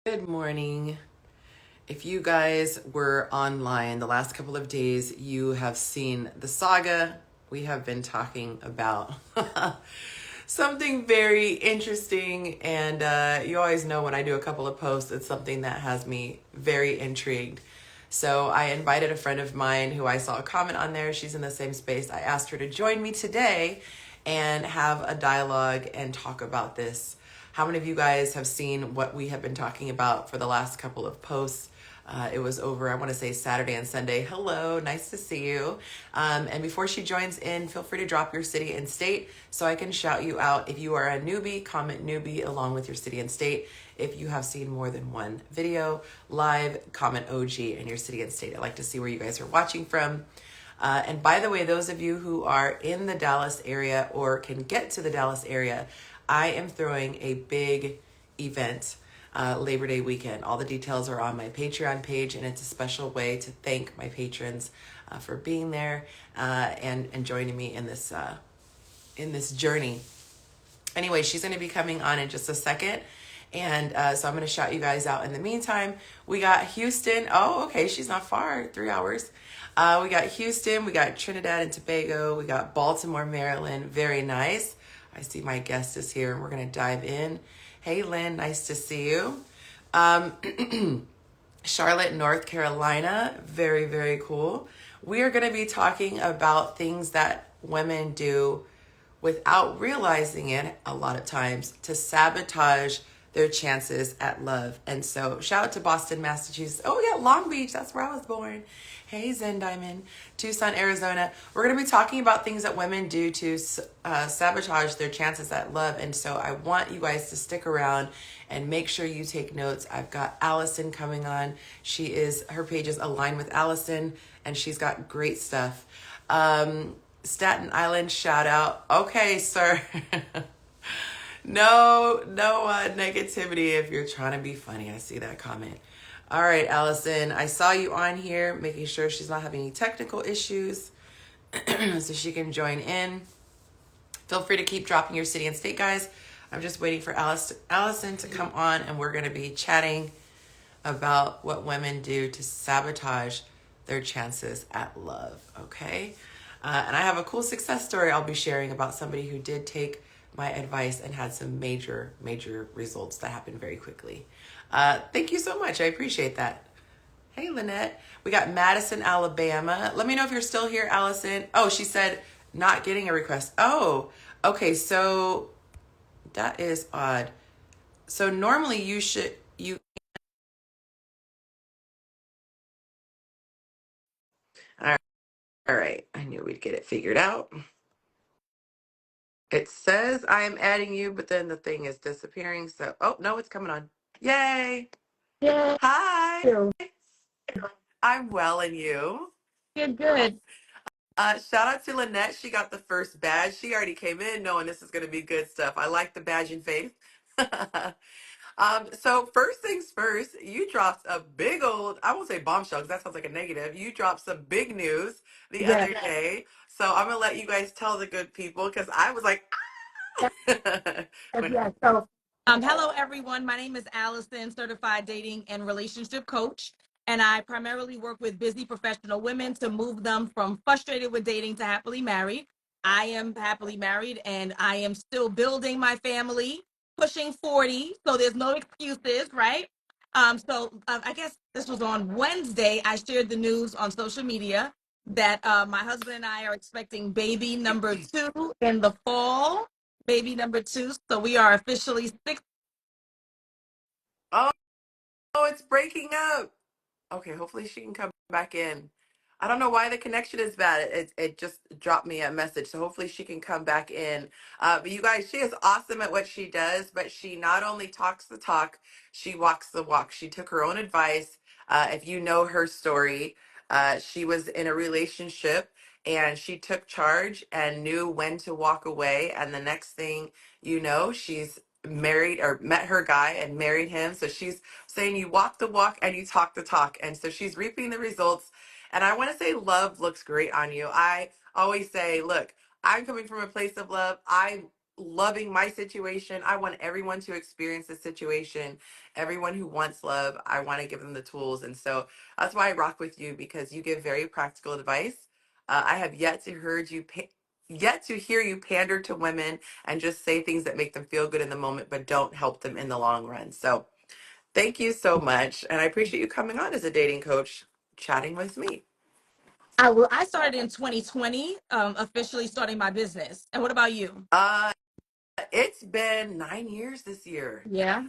Good morning. If you guys were online the last couple of days, you have seen the saga. We have been talking about something very interesting, and you always know when I do a couple of posts, it's something that has me very intrigued. So I invited a friend of mine who I saw a comment on there. She's in the same space. I asked her to join me today and have a dialogue and talk about this. How many of you guys have seen what we have been talking about for the last couple of posts? It was over, I want to say Saturday and Sunday. Hello, nice to see you. And before she joins in, feel free to drop your city and state so I can shout you out. If you are a newbie, comment newbie along with your city and state. If you have seen more than one video live, comment OG and your city and state. I'd like to see where you guys are watching from. And by the way, those of you who are in the Dallas area or can get to the Dallas area, I am throwing a big event Labor Day weekend. All the details are on my Patreon page, and it's a special way to thank my patrons for being there and joining me in this journey. Anyway, she's going to be coming on in just a second. And so I'm going to shout you guys out in the meantime. We got Houston. Oh, okay. She's not far. 3 hours. We got Houston. We got Trinidad and Tobago. We got Baltimore, Maryland. Very nice. I see my guest is here and we're going to dive in. Hey, Lynn. Nice to see you. Charlotte, North Carolina. Very, very cool. We are going to be talking about things that women do without realizing it a lot of times to sabotage their chances at love. And so shout out to Boston, Massachusetts. Oh, yeah, Long Beach. That's where I was born. Hey, Zen Diamond. Tucson, Arizona. We're going to be talking about things that women do to sabotage their chances at love. And so I want you guys to stick around and make sure you take notes. I've got Alison coming on. Her page is aligned with Alison, and she's got great stuff. Staten Island shout out. Okay, sir. No negativity if you're trying to be funny. I see that comment. All right, Allison, I saw you on here, making sure she's not having any technical issues so she can join in. Feel free to keep dropping your city and state, guys. I'm just waiting for Allison to come on, and we're going to be chatting about what women do to sabotage their chances at love, okay? And I have a cool success story I'll be sharing about somebody who did take my advice and had some major results that happened very quickly. Thank you so much. I appreciate that. Hey, Lynette. We got Madison, Alabama. Let me know if you're still here, Allison. Oh, she said not getting a request. Oh, okay. So that is odd. So normally you. All right. I knew we'd get it figured out. It says I am adding you, but then the thing is disappearing. So, oh, no, it's coming on. Yay. Yeah, Hi. you. I'm well, and you? Good. Shout out to Lynette. She got the first badge. She already came in knowing this is going to be good stuff. I like the badge and faith. So first things first, you dropped a big old, I won't say bombshell because that sounds like a negative. You dropped some big news the Yeah. other day. So I'm going to let you guys tell the good people because I was like, when, Yeah. Hello everyone. My name is Alison, certified dating and relationship coach, and I primarily work with busy professional women to move them from frustrated with dating to happily married. I am happily married, and I am still building my family, pushing 40, so there's no excuses, right? I guess this was on Wednesday. I shared the news on social media that my husband and I are expecting baby number 2 in the fall. Baby number 2. So we are officially 6. oh, it's breaking up. Okay, hopefully she can come back in. I don't know why the connection is bad. It just dropped me a message. So hopefully she can come back in. But you guys, she is awesome at what she does, but she not only talks the talk, she walks the walk. She took her own advice. If you know her story, she was in a relationship and she took charge and knew when to walk away. And the next thing you know, she's married or met her guy and married him. So she's saying you walk the walk and you talk the talk. And so she's reaping the results. And I want to say love looks great on you. I always say, look, I'm coming from a place of love. I loving my situation. I want everyone to experience this situation. Everyone who wants love, I want to give them the tools. And so that's why I rock with you, because you give very practical advice. I have yet to hear you pander to women and just say things that make them feel good in the moment, but don't help them in the long run. So thank you so much. And I appreciate you coming on as a dating coach, chatting with me. I started in 2020, officially starting my business. And what about you? Uh, It's been 9 years this year. Yeah.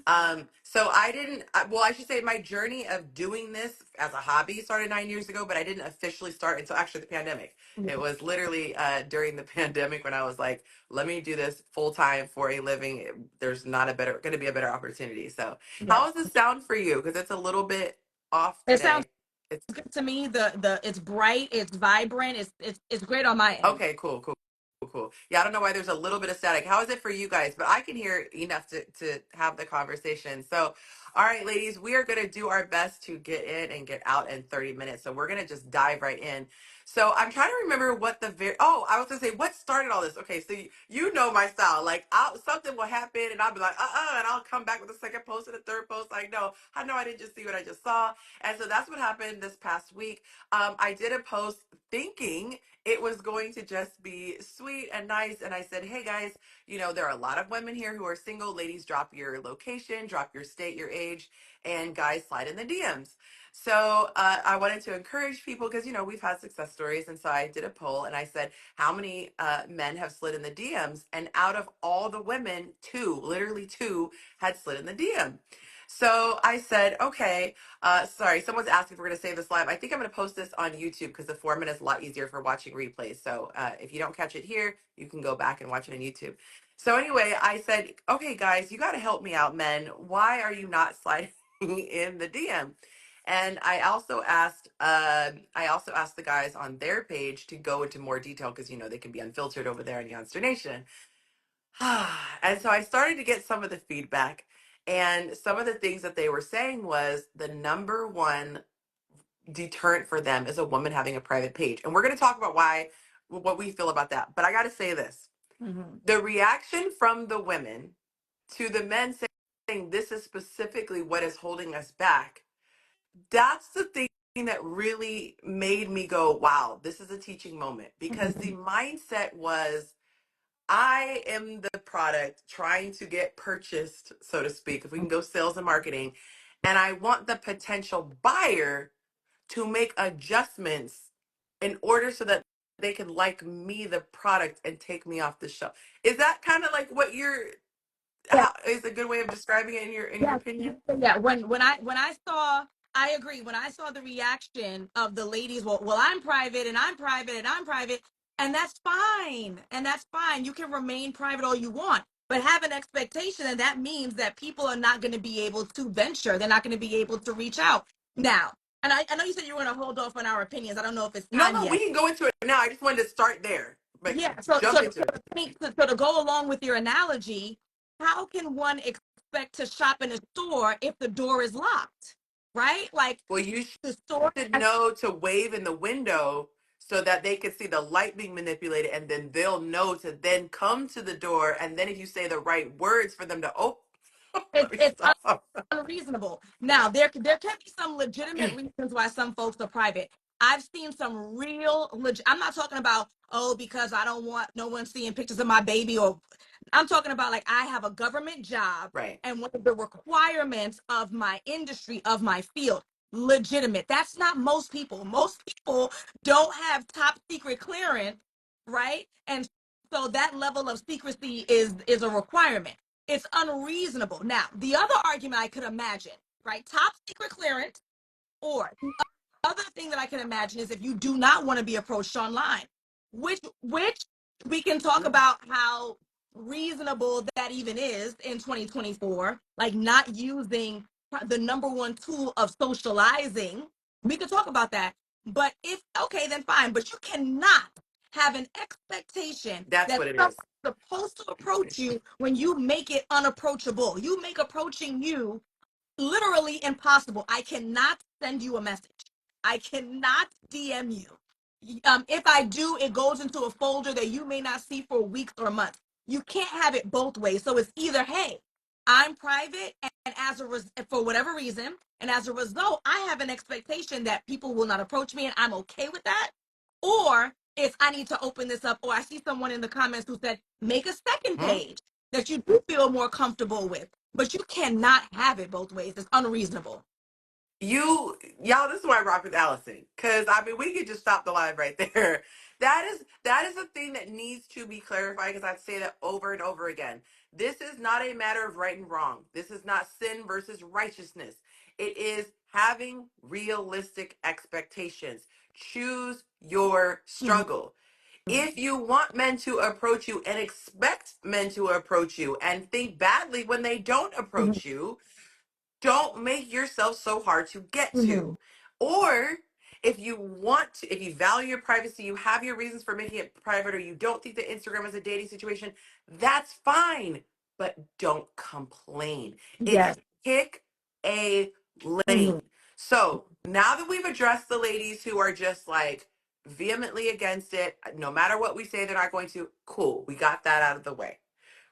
So I didn't, well, I should say my journey of doing this as a hobby started 9 years ago, but I didn't officially start until actually the pandemic. It was literally during the pandemic when I was like, let me do this full time for a living. There's not going to be a better opportunity. So Yeah. how does this sound for you? Because it's a little bit off It sounds today. It's good to me. The it's bright, it's vibrant, it's great on my end. okay, cool, cool. Cool, cool. Yeah, I don't know why there's a little bit of static. How is it for you guys? But I can hear enough to have the conversation. So, all right, ladies, we are going to do our best to get in and get out in 30 minutes. So, we're going to just dive right in. So, I'm trying to remember what I was going to say, what started all this? Okay, so you know my style. Like, something will happen and I'll be like, and I'll come back with a second post and a third post. Like, no, I know I didn't just see what I just saw. And so, that's what happened this past week. I did a post thinking it was going to just be sweet and nice. And I said, hey guys, there are a lot of women here who are single. Ladies, drop your location, drop your state, your age, and guys, slide in the DMs. So I wanted to encourage people because, we've had success stories. And so I did a poll and I said, how many men have slid in the DMs? And out of all the women, literally two, had slid in the DM. So I said, okay, sorry, someone's asking if we're going to save this live. I think I'm going to post this on YouTube because the format is a lot easier for watching replays. So if you don't catch it here, you can go back and watch it on YouTube. So anyway, I said, okay, guys, you got to help me out, men. Why are you not sliding in the DM? And I also asked the guys on their page to go into more detail because they can be unfiltered over there in Yonci Nation. And so I started to get some of the feedback, and some of the things that they were saying was the number one deterrent for them is a woman having a private page. And we're going to talk about what we feel about that. But I got to say this, Mhm. the reaction from the women to the men saying this is specifically what is holding us back, that's the thing that really made me go, wow, this is a teaching moment, because the mindset was, I am the product trying to get purchased, so to speak, if we can go sales and marketing, and I want the potential buyer to make adjustments in order so that they can like me, the product, and take me off the shelf. Is that kind of like what how is a good way of describing it in your Yeah, opinion? yeah. When I saw, I agree. When I saw the reaction of the ladies, well, I'm private and I'm private and I'm private, and that's fine, and that's fine. You can remain private all you want, but have an expectation, and that means that people are not going to be able to venture. They're not going to be able to reach out now. And I know you said you were going to hold off on our opinions. I don't know if it's No, time no, we yet. can go into it now. I just wanted to start there, but Yeah. jump into it. So to go along with your analogy, how can one expect to shop in a store if the door is locked? Right? Like Well, you the store should has, know to wave in the window so that they can see the light being manipulated, and then they'll know to then come to the door. And then if you say the right words for them to open, let me it's stop. unreasonable. Now, there can be some legitimate reasons why some folks are private. I've seen some real I'm not talking about, oh, because I don't want no one seeing pictures of my baby, or I'm talking about like I have a government job Right. and one of the requirements of my industry, of my field, legitimate. That's not most people. Most people don't have top secret clearance, right? And so that level of secrecy is a requirement. It's unreasonable. Now, the other argument I could imagine, right? Top secret clearance, or the other thing that I can imagine is if you do not want to be approached online, which we can talk Mm. about how reasonable that even is in 2024, like not using the number one tool of socializing. We could talk about that. But if okay, then fine. But you cannot have an expectation That's that what it someone's is. supposed to approach you when you make it unapproachable. You make approaching you literally impossible. I cannot send you a message. I cannot DM you. If I do, it goes into a folder that you may not see for weeks or months. You can't have it both ways. So it's either, hey, I'm private, and for whatever reason, and as a result, I have an expectation that people will not approach me, and I'm okay with that. Or if I need to open this up, or I see someone in the comments who said, make a second Hmm? page that you do feel more comfortable with. But you cannot have it both ways. It's unreasonable. Y'all, this is why I rock with Allison. Cause I mean we could just stop the live right there. That is a thing that needs to be clarified because I say that over and over again. This is not a matter of right and wrong. This is not sin versus righteousness. It is having realistic expectations. Choose your Mhm. struggle. If you want men to approach you and expect men to approach you and think badly when they don't Mhm. approach you, don't make yourself so hard to get Mhm. to. Or if you value your privacy, you have your reasons for making it private, or you don't think that Instagram is a dating situation, that's fine. But don't complain. It's Yes. pick a Mhm. lane. So now that we've addressed the ladies who are just like vehemently against it, no matter what we say, they're not going to, cool, we got that out of the way.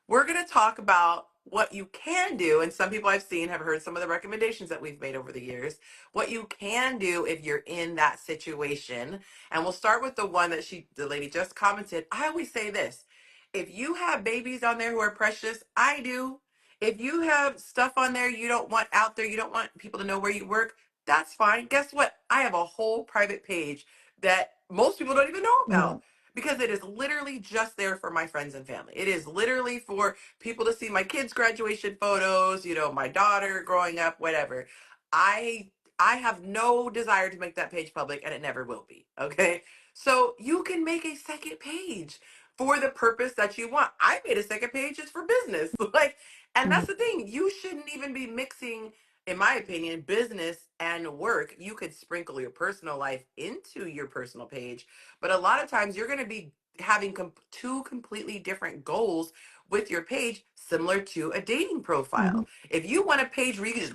We're going to talk about what you can do. And some people I've seen have heard some of the recommendations that we've made over the years. What you can do if you're in that situation. And we'll start with the one that the lady just commented. I always say this: if you have babies on there who are precious, I do. If you have stuff on there you don't want out there, you don't want people to know where you work, that's fine. Guess what? I have a whole private page that most people don't even know about Mhm. because it is literally just there for my friends and family. It is literally for people to see my kids' graduation photos, my daughter growing up, whatever. I I have no desire to make that page public and it never will be. Okay? So you can make a second page for the purpose that you want. I made a second page just for business. Like, and Mhm. that's the thing. You shouldn't even be mixing, in my opinion, business and work. You could sprinkle your personal life into your personal page, but a lot of times you're going to be having two completely different goals with your page, similar to a dating Mhm. profile. If you want a page where you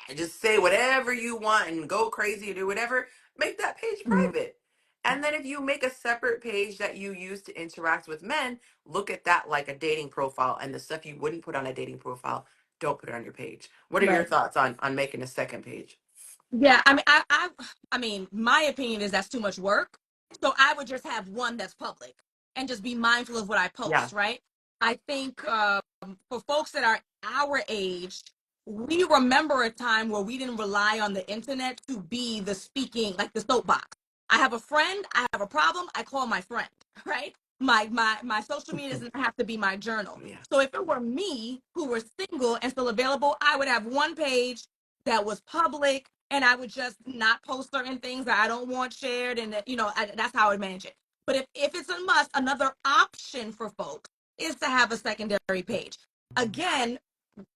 can just say whatever you want and go crazy and do whatever, make that page Mhm. private. And then if you make a separate page that you use to interact with men, look at that like a dating profile, and the stuff you wouldn't put on a dating profile, don't put it on your page. What are your Right. thoughts on making a second page? Yeah, I mean, my opinion is that's too much work. So I would just have one that's public and just be mindful of what I Yeah. post, right? I think for folks that are our age, we remember a time where we didn't rely on the internet to be the speaking, like the soapbox. I have a friend, I have a problem, I call my friend, right? My social media doesn't have to be my journal. Yeah. So if it were me who were single and still available, I would have one page that was public, and I would just not post certain things that I don't want shared, and that's how I would manage it. But if it's a must, another option for folks is to have a secondary page. Again,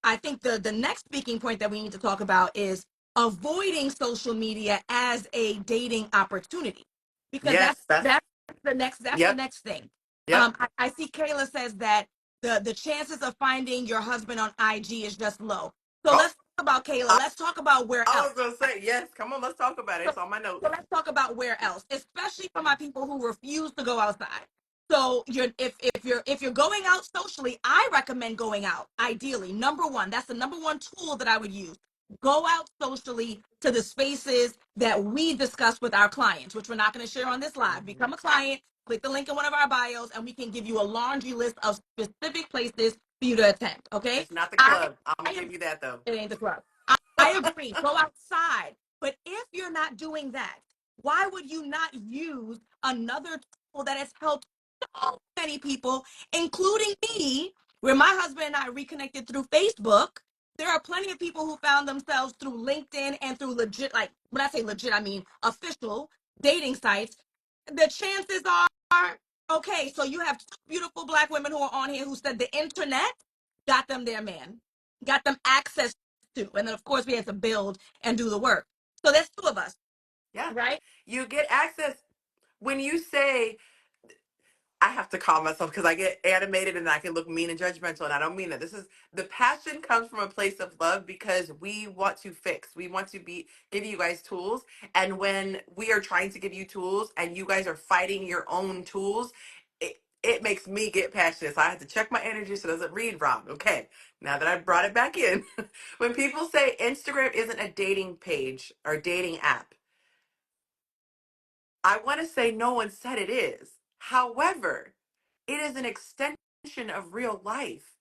I think the next speaking point that we need to talk about is avoiding social media as a dating opportunity, because that's Yes, that's that's the yep. next thing. Yep. I see Kayla says that the chances of finding your husband on IG is just low. So Oh, let's talk about Kayla. I, Let's talk about where I else. was gonna say yes. Come on, let's talk about it. So, It's on my notes. so let's talk about where else, especially for my people who refuse to go outside. So if you're going out socially, I recommend going out. Ideally, number one, that's the number one tool that I would use. Go out socially to the spaces that we discuss with our clients, which we're not going to share on this live. Mhm. Become a client, click the link in one of our bios, and we can give you a laundry list of specific places for you to attend. Okay? It's not the I club. I'm I gonna give you that though. it ain't the club. I agree. Go outside. But if you're not doing that, why would you not use another tool that has helped so many people, including me, where my husband and I reconnected through Facebook? There are plenty of people who found themselves through LinkedIn and through legit, like when I say legit, I mean official dating sites. The chances are, okay, so you have two beautiful black women who are on here who said the internet got them their man, got them access to. And then, of course, we had to build and do the work. So there's two of us, Yeah. right? You get access when you say I have to calm myself because I get animated and I can look mean and judgmental, and I don't mean that. This is the passion comes from a place of love because we want to fix. We want to give you guys tools, and when we are trying to give you tools and you guys are fighting your own tools, it makes me get passionate. So I have to check my energy so it doesn't read wrong. Okay, now that I brought it back in, when people say Instagram isn't a dating page or dating app, I want to say no one said it is. However, it is an extension of real life.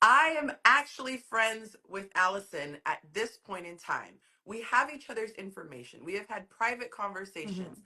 I am actually friends with Allison at this point in time. We have each other's information. We have had private conversations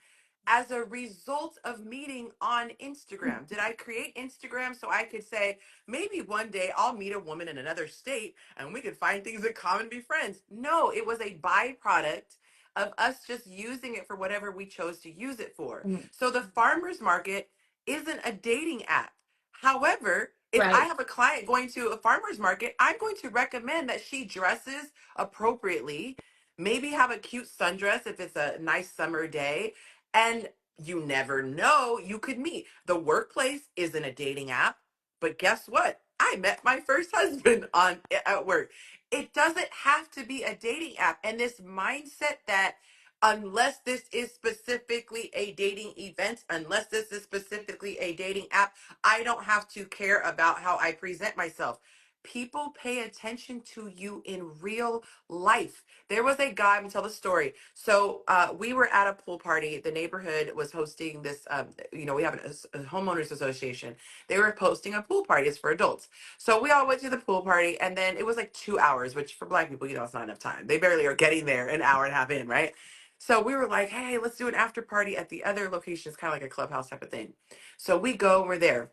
as a result of meeting on Instagram. Did I create Instagram so I could say, maybe one day I'll meet a woman in another state and we could find things in common and be friends? No, it was a byproduct of us just using it for whatever we chose to use it for. Mhm. So the farmer's market isn't a dating app. However, if I Right. have a client going to a farmer's market, I'm going to recommend that she dresses appropriately, maybe have a cute sundress if it's a nice summer day, and you never know, you could meet. The workplace isn't a dating app, but guess what? I met my first husband on at work. It doesn't have to be a dating app. And this mindset that unless this is specifically a dating event, unless this is specifically a dating app, I don't have to care about how I present myself. People pay attention to you in real life. There was a guy, I'm gonna tell the story. So we were at a pool party. The neighborhood was hosting this, we have a homeowners association. They were hosting a pool party. It's for adults. So we all went to the pool party, and then it was like 2 hours, which for Black people, it's not enough time. They barely are getting there an hour and a half in, right? So we were like, hey, let's do an after party at the other location. It's kind of like a clubhouse type of thing. So we go, we're there.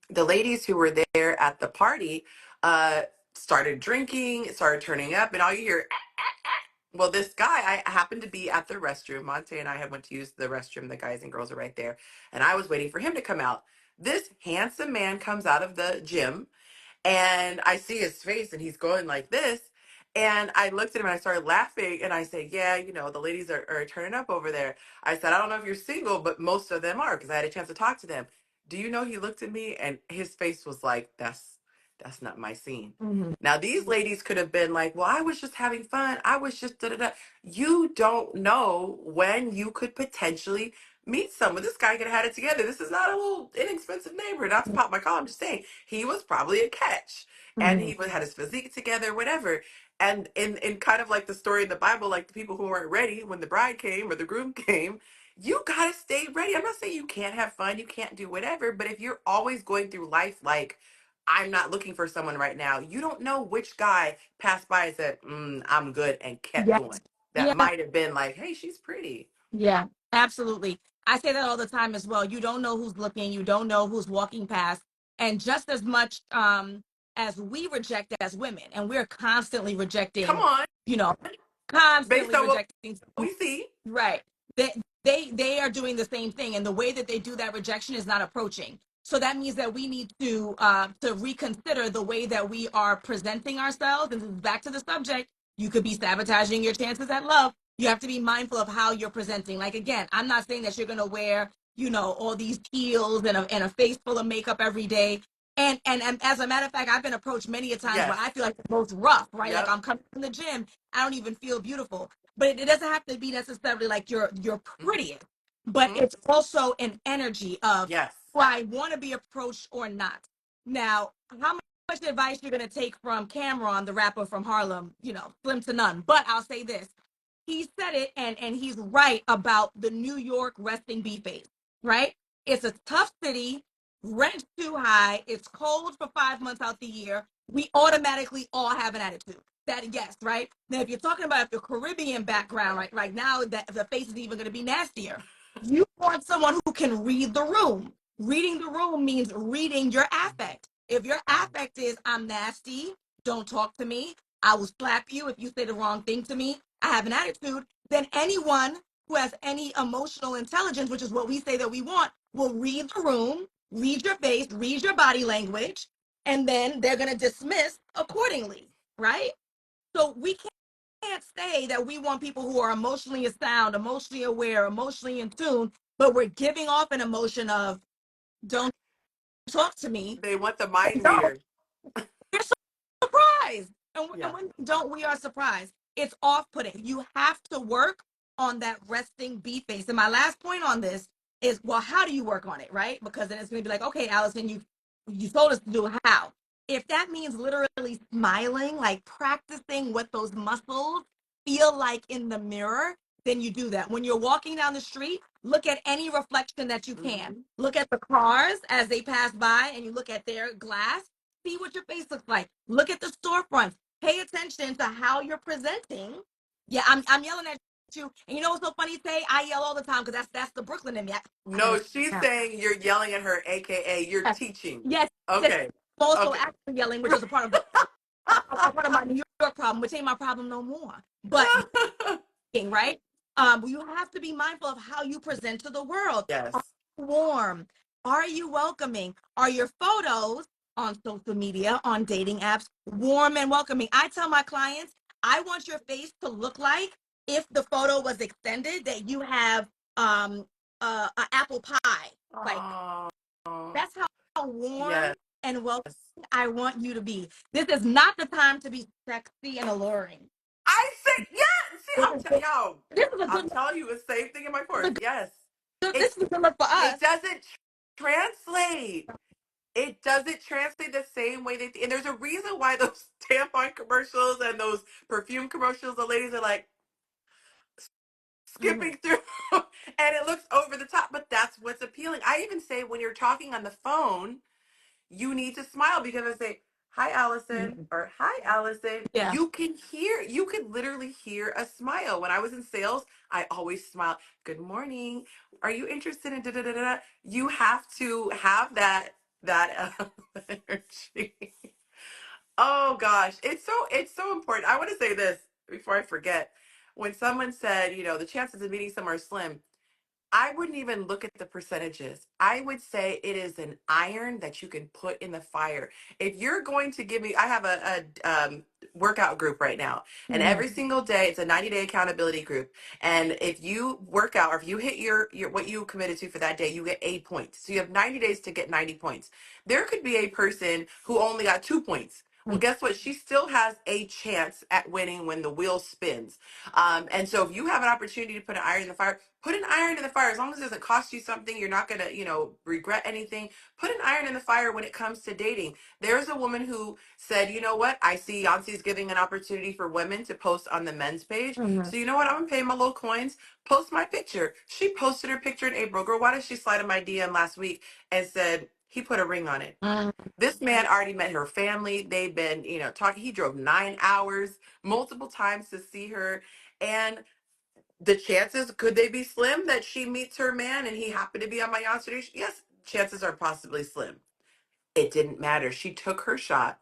The ladies who were there at the party uh, started drinking, started turning up, and all you hear, well, this guy, I happened to be at the restroom. Monte and I had went to use the restroom. The guys and girls are right there. And I was waiting for him to come out. This handsome man comes out of the gym and I see his face and he's going like this. And I looked at him and I started laughing and I said, yeah, the ladies are turning up over there. I said, I don't know if you're single, but most of them are because I had a chance to talk to them. Do you know he looked at me and his face was like, that's not my scene. Mhm. Now these ladies could have been like, well, I was just having fun. I was just da da da. You don't know when you could potentially meet someone. This guy could have had it together. This is not a little inexpensive neighborhood. Not to pop my collar. I'm just saying he was probably a catch, and Mhm. he had his physique together, whatever. And in kind of like the story in the Bible, like the people who weren't ready when the bride came or the groom came, you gotta stay ready. I'm not saying you can't have fun, you can't do whatever, but if you're always going through life like I'm not looking for someone right now, you don't know which guy passed by and said, I'm good, and kept Yes. going. That Yeah. might have been like, hey, she's pretty. Yeah. Absolutely. I say that all the time as well. You don't know who's looking. You don't know who's walking past. And just as much as we reject as women, and we're constantly Come rejecting, on, you know, based constantly on what rejecting. we see. Right. They are doing the same thing, and the way that they do that rejection is not approaching. So that means that we need to reconsider the way that we are presenting ourselves. And this is back to the subject. You could be sabotaging your chances at love. You have to be mindful of how you're presenting. Like again, I'm not saying that you're gonna wear, all these heels and a face full of makeup every day. And as a matter of fact, I've been approached many a times where Yes. I feel like the most rough, right? Like Yep. I'm coming from the gym, I don't even feel beautiful, but it doesn't have to be necessarily like you're prettiest, but Mm-hmm. it's also an energy of, Yes. do I want to be approached or not. Now, how much advice you're going to take from Cameron, the rapper from Harlem, slim to none. But I'll say this, he said it, and he's right about the New York resting bee face, right? It's a tough city, rent's too high, it's cold for 5 months out the year. We automatically all have an attitude. That, yes, right? Now, if you're talking about the Caribbean background, right now, that the face is even going to be nastier. You want someone who can read the room. Reading the room means reading your affect. If your affect is, I'm nasty, don't talk to me, I will slap you if you say the wrong thing to me, I have an attitude, then anyone who has any emotional intelligence, which is what we say that we want, will read the room, read your face, read your body language, and then they're going to dismiss accordingly, right? So we can't say that we want people who are emotionally sound, emotionally aware, emotionally in tune, but we're giving off an emotion of, don't talk to me. They want the mind No, reader. we're surprised. And Yeah. when we don't, we are surprised. It's off putting. You have to work on that resting bee face. And my last point on this, is, well, how do you work on it, right? Because then it's going to be like, okay, Allison, you told us to do how. If that means literally smiling, like practicing what those muscles feel like in the mirror, then you do that. When you're walking down the street, look at any reflection that you can. Look at the cars as they pass by, and you look at their glass. See what your face looks like. Look at the storefronts. Pay attention to how you're presenting. Yeah, I'm yelling at you. And you know what's so funny, Tay? I yell all the time because that's the Brooklyn in me. I No, gotta she's now. saying you're yelling at her, aka you're Yes, teaching. yes, yes. Okay. I'm also Okay. actually yelling, which is a part of part of my New York problem, which ain't my problem no more. But right? You have to be mindful of how you present to the world. Are Yes. you warm? Are you welcoming? Are your photos on social media, on dating apps, warm and welcoming? I tell my clients, I want your face to look like, if the photo was extended, that you have an apple pie. Like, Oh, that's how warm yes. and welcoming I want you to be. This is not the time to be sexy and alluring. I say yes. See, This is yo, this is a I'm good telling you the same thing in my course. Yes. this It is a good look for us. it doesn't translate. It doesn't translate the same way and there's a reason why those tampon commercials and those perfume commercials, the ladies are like Mhm. skipping through and it looks over the top, but that's what's appealing. I even say when you're talking on the phone, you need to smile because I say, "Hi, Allison," Mhm. or "Hi, Allison." Yeah. You could literally hear a smile. When I was in sales, I always smile. "Good morning. Are you interested in da da da da?" You have to have that energy. Oh gosh, it's so important. I want to say this before I forget. When someone said, the chances of meeting someone are slim, I wouldn't even look at the percentages. I would say it is an iron that you can put in the fire. If you're going to give me, I have a workout group right now, and Mhm. every single day it's a 90-day accountability group. And if you work out or if you hit your what you committed to for that day, you get 8 points. So you have 90 days to get 90 points. There could be a person who only got 2 points. Well, guess what? She still has a chance at winning when the wheel spins. And so if you have an opportunity to put an iron in the fire, put an iron in the fire. As long as it doesn't cost you something, you're not going to, regret anything. Put an iron in the fire when it comes to dating. There's a woman who said, you know what? I see Yonci's giving an opportunity for women to post on the men's page. Mhm. So you know what? I'm going to pay my little coins, post my picture. She posted her picture in April. Girl, why did she slide in my DM last week and said, he put a ring on it? Mhm. This man already met her family. They've been, talking. He drove 9 hours multiple times to see her. And the chances, could they be slim that she meets her man and he happened to be on my yacht today? Yes, chances are possibly slim. It didn't matter. She took her shot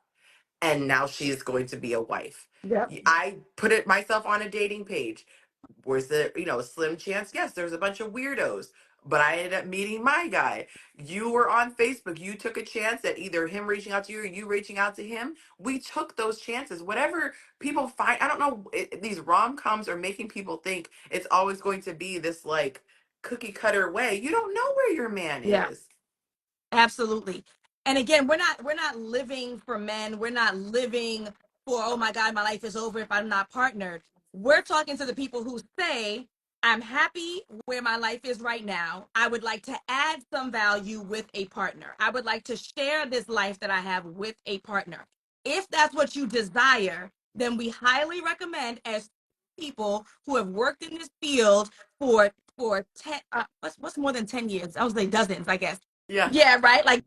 and now she is going to be a wife. Yep. I put it myself on a dating page. Was there, a slim chance? Yes, there's a bunch of weirdos, but I ended up meeting my guy. You were on Facebook. You took a chance at either him reaching out to you or you reaching out to him. We took those chances. Whatever people find, I don't know, these rom-coms are making people think it's always going to be this like cookie cutter way. You don't know where your man Yeah. is. Absolutely. And again, we're not living for men. We're not living for, oh my God, my life is over if I'm not partnered. We're talking to the people who say, I'm happy where my life is right now. I would like to add some value with a partner. I would like to share this life that I have with a partner. If that's what you desire, then we highly recommend, as people who have worked in this field for 10 what's more than 10 years. I was like dozens, I guess. Yeah. Yeah, right. Like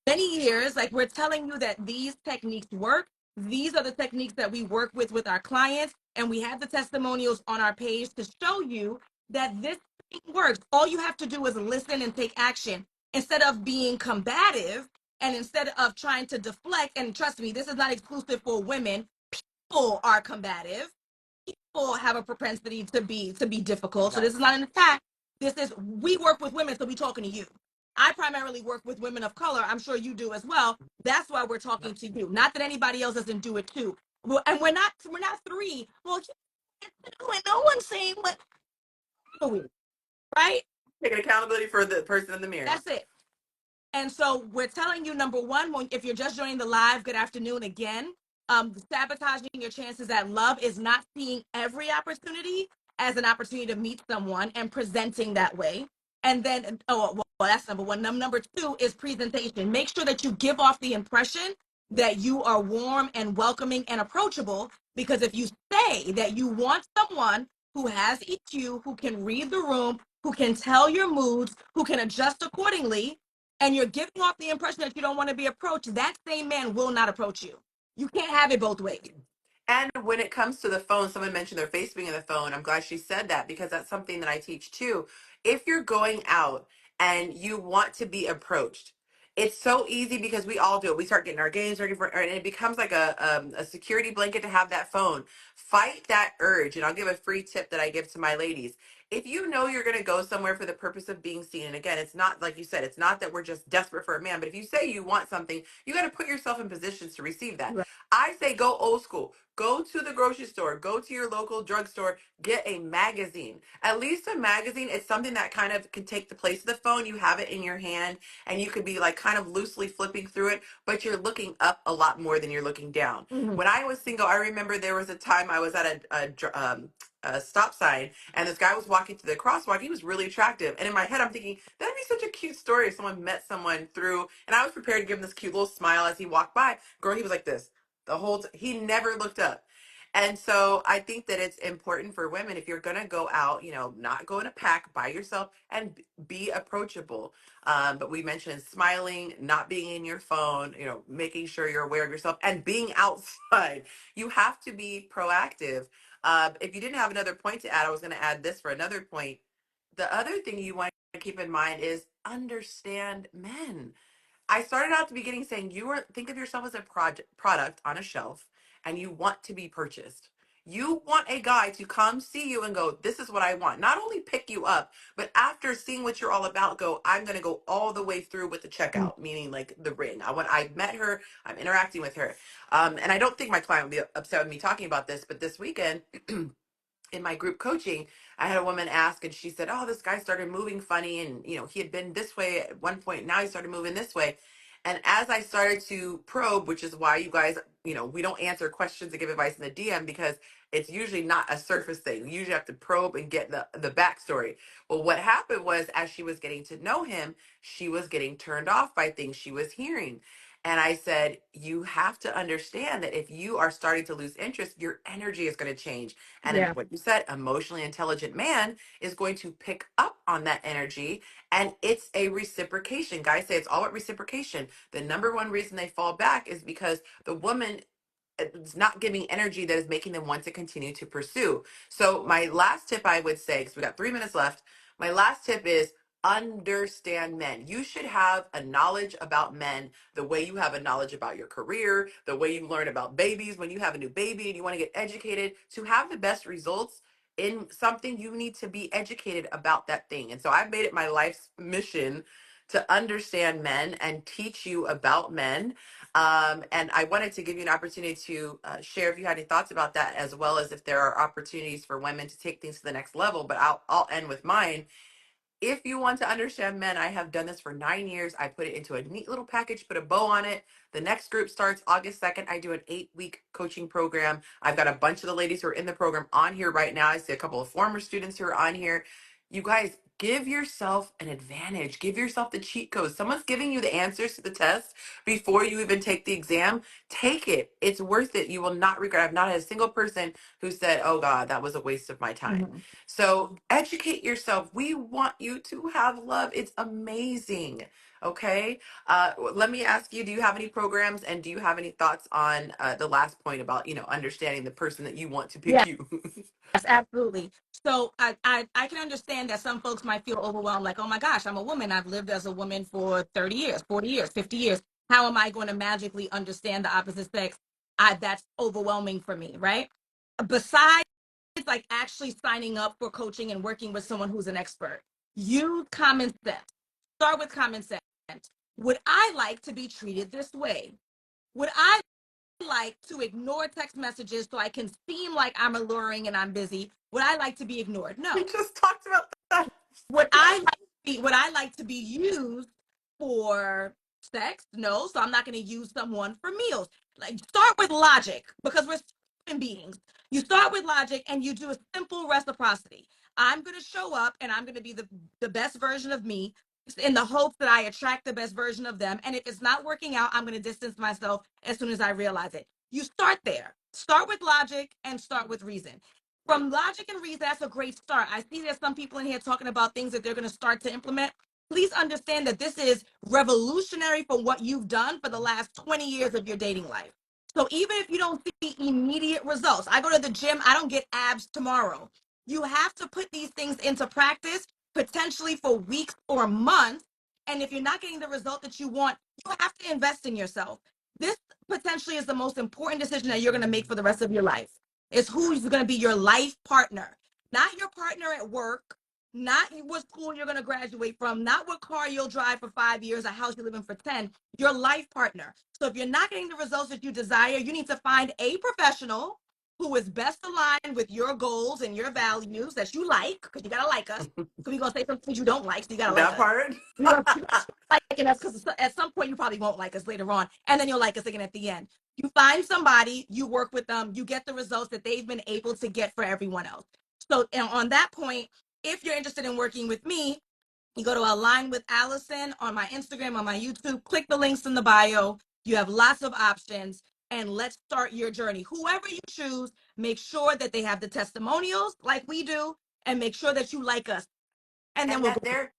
many years, like we're telling you that these techniques work. These are the techniques that we work with our clients, and we have the testimonials on our page to show you that this thing works. All you have to do is listen and take action instead of being combative, and instead of trying to deflect. And trust me, this is not exclusive for women. People are combative. People have a propensity to be difficult. So this is Yes. not an attack. This is, we work with women, so we talking to you. I primarily work with women of color. I'm sure you do as well. That's why we're talking to you. Not that anybody else doesn't do it too. And we're not three. Well, no one's saying what, right? Taking accountability for the person in the mirror. That's it. And so we're telling you, number one, if you're just joining the live, good afternoon again. Sabotaging your chances at love is not seeing every opportunity as an opportunity to meet someone and presenting that way. And then, oh, well, that's number one. Number two is presentation. Make sure that you give off the impression that you are warm and welcoming and approachable. Because if you say that you want someone who has EQ, who can read the room, who can tell your moods, who can adjust accordingly, and you're giving off the impression that you don't want to be approached, that same man will not approach you. You can't have it both ways. And when it comes to the phone, someone mentioned their face being in the phone. I'm glad she said that because that's something that I teach too. If you're going out and you want to be approached, it's so easy because we all do it. We start getting our games ready for, and it becomes like a security blanket to have that phone. Fight that urge. And I'll give a free tip that I give to my ladies. If you know you're going to go somewhere for the purpose of being seen, and again, it's not like you said, it's not that we're just desperate for a man, but if you say you want something, you got to put yourself in positions to receive that. Right. I say go old school. Go to the grocery store, go to your local drugstore, get a magazine. At least a magazine, it's something that kind of can take the place of the phone. You have it in your hand and you could be like kind of loosely flipping through it, but you're looking up a lot more than you're looking down. Mm-hmm. When I was single, I remember there was a time I was at a stop sign and this guy was walking through the crosswalk. He was really attractive. And in my head, I'm thinking, that'd be such a cute story if someone met someone through, and I was prepared to give him this cute little smile as he walked by. Girl, he was like this the whole he never looked up. And so I think that it's important for women, if you're going to go out, not go in a pack by yourself and be approachable. But we mentioned smiling, not being in your phone, making sure you're aware of yourself and being outside. You have to be proactive. If you didn't have another point to add, I was going to add this for another point. The other thing you want to keep in mind is understand men. I started out at the beginning saying think of yourself as a product on a shelf and you want to be purchased. You want a guy to come see you and go, this is what I want. Not only pick you up, but after seeing what you're all about, go, I'm going to go all the way through with the checkout, meaning like the ring. I met her, I'm interacting with her. And I don't think my client will be upset with me talking about this, but this weekend, in my group coaching, I had a woman ask and she said, oh, this guy started moving funny. And, he had been this way at one point. Now he started moving this way. And as I started to probe, which is why you guys, we don't answer questions and give advice in the DM because it's usually not a surface thing. You usually have to probe and get the backstory. Well, what happened was as she was getting to know him, she was getting turned off by things she was hearing. And I said, you have to understand that if you are starting to lose interest, your energy is going to change. And Yeah. what you said, emotionally intelligent man is going to pick up on that energy. And it's a reciprocation. Guys say it's all about reciprocation. The number one reason they fall back is because the woman is not giving energy that is making them want to continue to pursue. So my last tip I would say, because we got 3 minutes left, my last tip is understand men. You should have a knowledge about men the way you have a knowledge about your career, the way you learn about babies when you have a new baby and you want to get educated. To have the best results in something, you need to be educated about that thing. And so I've made it my life's mission to understand men and teach you about men. And I wanted to give you an opportunity to share if you had any thoughts about that, as well as if there are opportunities for women to take things to the next level. But I'll end with mine. If you want to understand men, I have done this for 9 years. I put it into a neat little package, put a bow on it. The next group starts August 2nd. I do an 8-week coaching program. I've got a bunch of the ladies who are in the program on here right now. I see a couple of former students who are on here. You guys, give yourself an advantage. Give yourself the cheat codes. Someone's giving you the answers to the test before you even take the exam. Take it. It's worth it. You will not regret. I've not had a single person who said, oh God, that was a waste of my time. Mhm. So educate yourself. We want you to have love. It's amazing. Okay. Let me ask you, do you have any programs and do you have any thoughts on the last point about, understanding the person that you want to pick Yes, you? absolutely. So I can understand that some folks might feel overwhelmed, like, oh my gosh, I'm a woman. I've lived as a woman for 30 years, 40 years, 50 years. How am I going to magically understand the opposite sex? That's overwhelming for me, right? Besides, like actually signing up for coaching and working with someone who's an expert, use common sense. Start with common sense. Would I like to be treated this way? Would I like to ignore text messages so I can seem like I'm alluring and I'm busy? Would I like to be ignored? We No. just talked about that. Would I like to be used for sex? No. So I'm not going to use someone for meals. Like, start with logic because we're human beings. You start with logic and you do a simple reciprocity. I'm going to show up and I'm going to be the best version of me in the hopes that I attract the best version of them. And if it's not working out, I'm going to distance myself as soon as I realize it. You start there. Start with logic and start with reason. From logic and reason, that's a great start. I see there's some people in here talking about things that they're going to start to implement. Please understand that this is revolutionary for what you've done for the last 20 years of your dating life. So even if you don't see immediate results, I go to the gym, I don't get abs tomorrow. You have to put these things into practice, potentially for weeks or months. And if you're not getting the result that you want, you have to invest in yourself. This potentially is the most important decision that you're going to make for the rest of your life. Is who's going to be your life partner, not your partner at work, not what school you're going to graduate from, not what car you'll drive for 5 years, a house you live in for 10, your life partner. So if you're not getting the results that you desire, you need to find a professional who is best aligned with your goals and your values that you like, because you got to like us. Because we're going to say some things you don't like, so you got to like That us. part. You're liking us because at some point you probably won't like us later on, and then you'll like us again at the end. You find somebody, you work with them, you get the results that they've been able to get for everyone else. So and on that point, if you're interested in working with me, you go to Align with Alison on my Instagram, on my YouTube, click the links in the bio. You have lots of options, and let's start your journey. Whoever you choose, make sure that they have the testimonials like we do, and make sure that you like us. And then And we'll go. that they're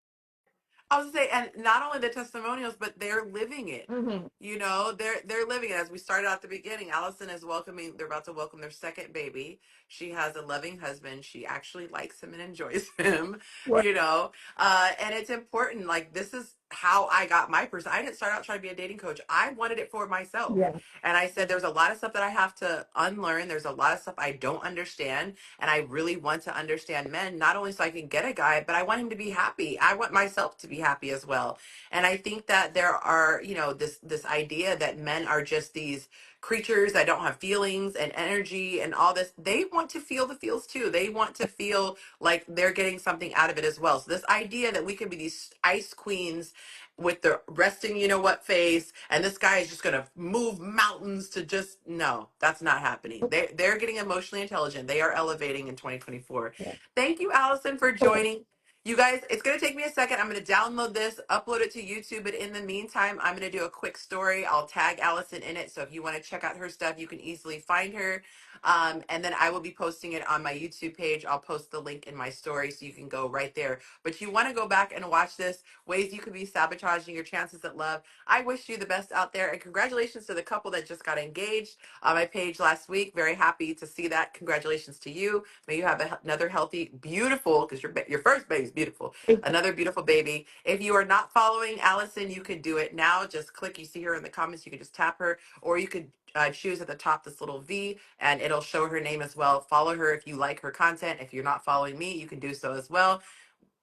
I was gonna say, and not only the testimonials, but they're living it. Mm-hmm. You know, they're living it. As we started out at the beginning, Allison is welcoming. They're about to welcome their second baby. She has a loving husband. She actually likes him and enjoys him. You know, and it's important. Like this is how I got my person. I didn't start out trying to be a dating coach. I wanted it for myself. Yeah. And I said, there's a lot of stuff that I have to unlearn. There's a lot of stuff I don't understand. And I really want to understand men, not only so I can get a guy, but I want him to be happy. I want myself to be happy as well. And I think that there are, you know, this idea that men are just these creatures that don't have feelings and energy and all this. They want to feel the feels too. They want to feel like they're getting something out of it as well. So this idea that we can be these ice queens with the resting you know what face and this guy is just going to move mountains to just no, that's not happening. They're getting emotionally intelligent. They are elevating in 2024. Yeah. Thank you, Allison, for joining. You guys, it's going to take me a second. I'm going to download this, upload it to YouTube, but in the meantime, I'm going to do a quick story. I'll tag Allison in it, so if you want to check out her stuff, you can easily find her. And then I will be posting it on my YouTube page. I'll post the link in my story so you can go right there. But you want to go back and watch this, ways you could be sabotaging your chances at love. I wish you the best out there, and congratulations to the couple that just got engaged on my page last week. Very happy to see that. Congratulations to you. May you have another healthy, beautiful, because your first baby's beautiful, another beautiful baby. If you are not following Allison, you could do it now. Just click. You see her in the comments. You can just tap her, or you could choose at the top this little V, and it'll show her name as well. Follow her if you like her content. If you're not following me, you can do so as well.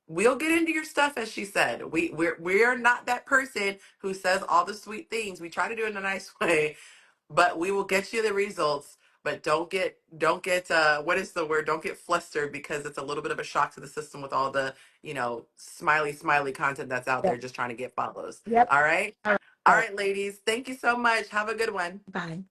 We'll get into your stuff, as she said. We are not that person who says all the sweet things. We try to do it in a nice way, but we will get you the results. But don't get what is the word? Don't get flustered, because it's a little bit of a shock to the system with all the, smiley content that's out Yeah. there just trying to get follows. Yep. All right. All All right. right, ladies. Thank you so much. Have a good one. Bye.